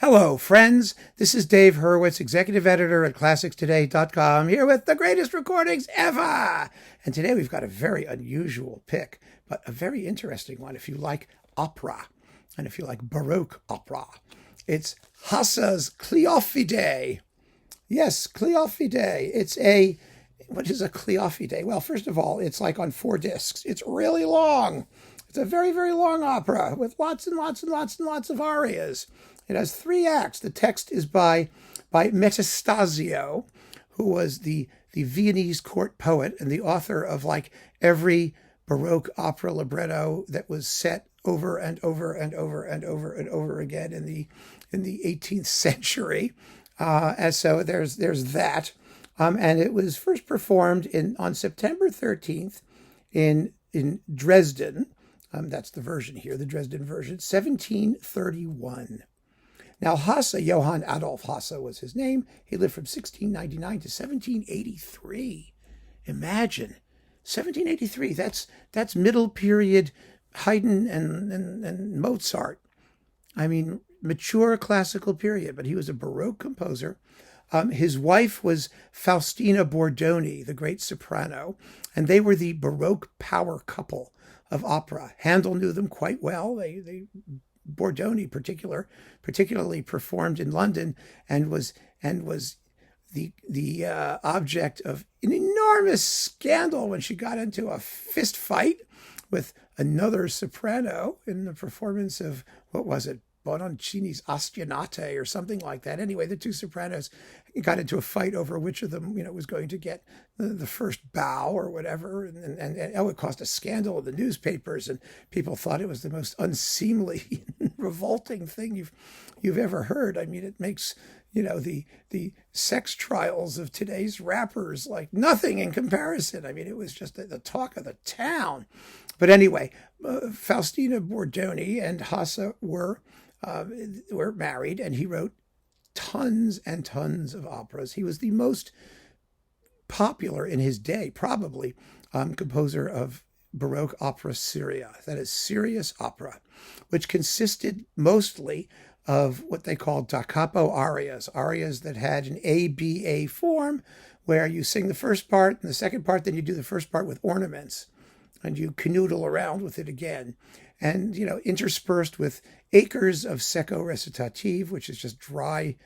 Hello, friends. This is Dave Hurwitz, executive editor at ClassicsToday.com, here with the greatest recordings ever. And today we've got a very unusual pick, but a very interesting one if you like opera and if you like Baroque opera. It's Hasse's Cleofide. Yes, Cleofide. What is a Cleofide? Well, first of all, it's like on 4 discs. It's really long. It's a very, very long opera with lots and lots and lots and lots of arias. It has 3 acts. The text is by Metastasio, who was the Viennese court poet and the author of like every Baroque opera libretto that was set over and over and over and over and over again in the 18th century. And so there's that. And it was first performed on September 13th in Dresden. That's the version here, the Dresden version, 1731. Now, Hasse, Johann Adolf Hasse was his name. He lived from 1699 to 1783. Imagine, 1783, that's middle period Haydn and Mozart. I mean, mature classical period, but he was a Baroque composer. His wife was Faustina Bordoni, the great soprano, and they were the Baroque power couple of opera. Handel knew them quite well. They Bordoni particularly performed in London and was the object of an enormous scandal when she got into a fist fight with another soprano in the performance of, what was it, Bononcini's Ostinate or something like that. Anyway, the 2 sopranos got into a fight over which of them, was going to get the first bow or whatever. And it caused a scandal in the newspapers, and people thought it was the most unseemly, revolting thing you've ever heard. I mean, it makes, the sex trials of today's rappers like nothing in comparison. I mean, it was just the talk of the town. But anyway, Faustina Bordoni and Hasse were married, and he wrote tons and tons of operas. He was the most popular in his day, probably, composer of Baroque opera seria, that is serious opera, which consisted mostly of what they called da capo arias that had an ABA form, where you sing the first part and the second part, then you do the first part with ornaments, and you canoodle around with it again. And, interspersed with acres of secco recitative, which is just dry,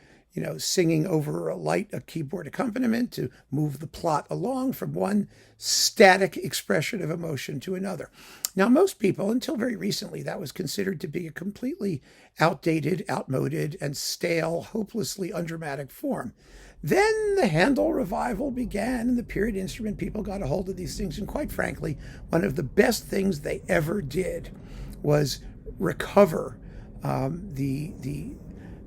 singing over a keyboard accompaniment to move the plot along from one static expression of emotion to another. Now, most people, until very recently, that was considered to be a completely outdated, outmoded, and stale, hopelessly undramatic form. Then the Handel revival began, and the period instrument people got a hold of these things. And quite frankly, one of the best things they ever did was recover the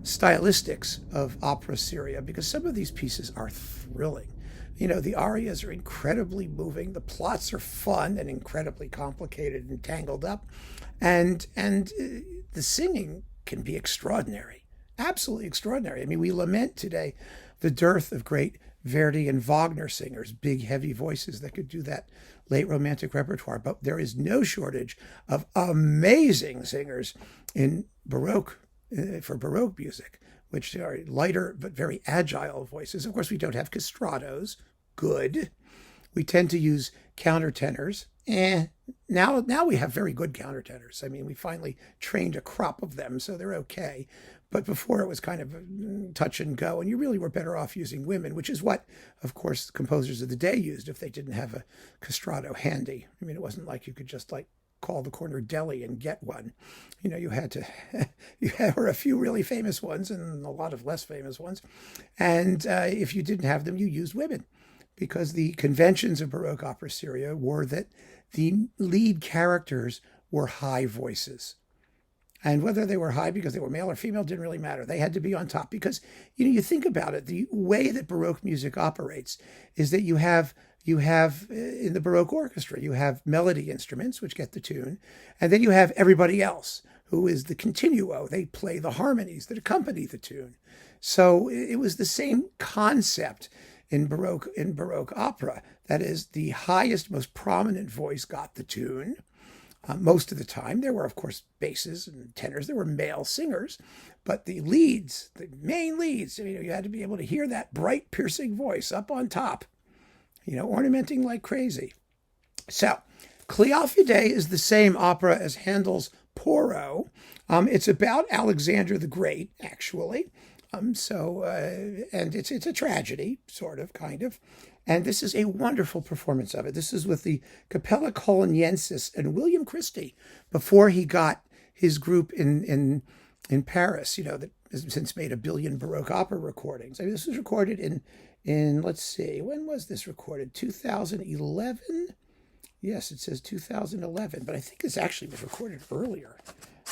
stylistics of opera seria, because some of these pieces are thrilling. The arias are incredibly moving. The plots are fun and incredibly complicated and tangled up. And the singing can be extraordinary, absolutely extraordinary. I mean, we lament today the dearth of great Verdi and Wagner singers, big, heavy voices that could do that late romantic repertoire. But there is no shortage of amazing singers in Baroque, for Baroque music, which are lighter but very agile voices. Of course, we don't have castratos. Good. We tend to use countertenors. Now we have very good countertenors. I mean, we finally trained a crop of them, so they're okay. But before it was kind of touch and go, and you really were better off using women, which is what, of course, composers of the day used if they didn't have a castrato handy. I mean, it wasn't like you could just call the corner deli and get one. You had to, there were a few really famous ones and a lot of less famous ones. And if you didn't have them, you used women, because the conventions of Baroque opera seria were that the lead characters were high voices. And whether they were high because they were male or female didn't really matter. They had to be on top because, you think about it, the way that Baroque music operates is that you have in the Baroque orchestra, you have melody instruments, which get the tune, and then you have everybody else, who is the continuo. They play the harmonies that accompany the tune. So it was the same concept in Baroque opera. That is, the highest, most prominent voice got the tune. Most of the time, there were, of course, basses and tenors. There were male singers, but the leads, the main leads, you had to be able to hear that bright, piercing voice up on top, ornamenting like crazy. So, Cleofide is the same opera as Handel's Porro. It's about Alexander the Great, actually. And it's a tragedy, sort of, kind of. And this is a wonderful performance of it. This is with the Cappella Coloniensis and William Christie before he got his group in Paris, that has since made 1 billion Baroque opera recordings. I mean, this was recorded in let's see, when was this recorded? 2011? Yes, it says 2011, but I think this actually was recorded earlier.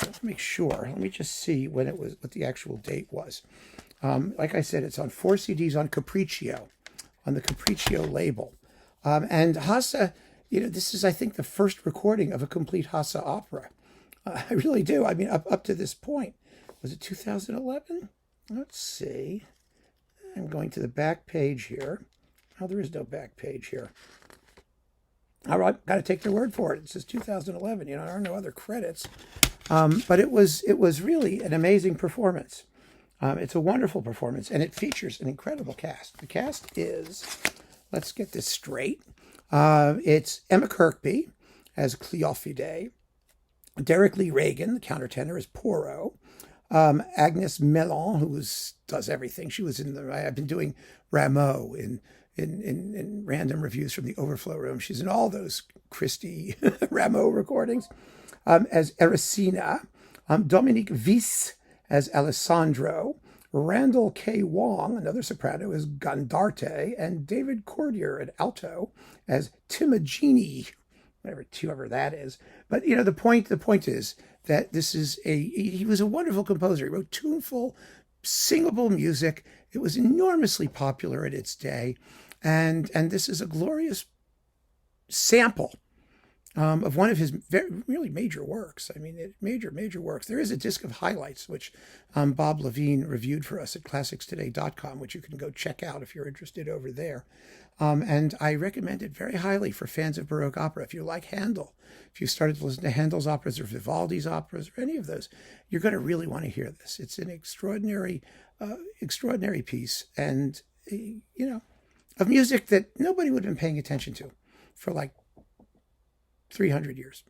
Let's make sure. Let me just see what the actual date was. Like I said, it's on 4 CDs on Capriccio, on the Capriccio label. And Hasse, this is, I think, the first recording of a complete Hasse opera. I really do. I mean, up to this point. Was it 2011? Let's see. I'm going to the back page here. Oh, there is no back page here. All right, got to take their word for it. It says 2011. There are no other credits. But it was really an amazing performance. It's a wonderful performance, and it features an incredible cast. The cast is, let's get this straight. It's Emma Kirkby as Cleofide, Derek Lee Ragin, the countertenor, is Porro, Agnes Mellon, who does everything. She was I've been doing Rameau in random reviews from the Overflow Room. She's in all those Christie Rameau recordings. As Ericina, Dominique Visse as Alessandro, Randall K. Wong, another soprano, as Gandarte, and David Cordier, an alto, as Timagini, whoever that is. But the point is that he was a wonderful composer. He wrote tuneful, singable music. It was enormously popular at its day, and this is a glorious sample of one of his really major works. I mean, major works. There is a disc of highlights, which Bob Levine reviewed for us at ClassicsToday.com, which you can go check out if you're interested over there. And I recommend it very highly for fans of Baroque opera. If you like Handel, if you started to listen to Handel's operas or Vivaldi's operas or any of those, you're going to really want to hear this. It's an extraordinary piece, and of music that nobody would have been paying attention to for like 300 years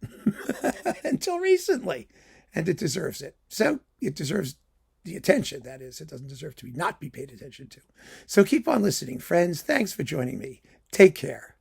until recently, and it deserves it. So it deserves the attention. That is, it doesn't deserve to not be paid attention to. So keep on listening, friends. Thanks for joining me. Take care.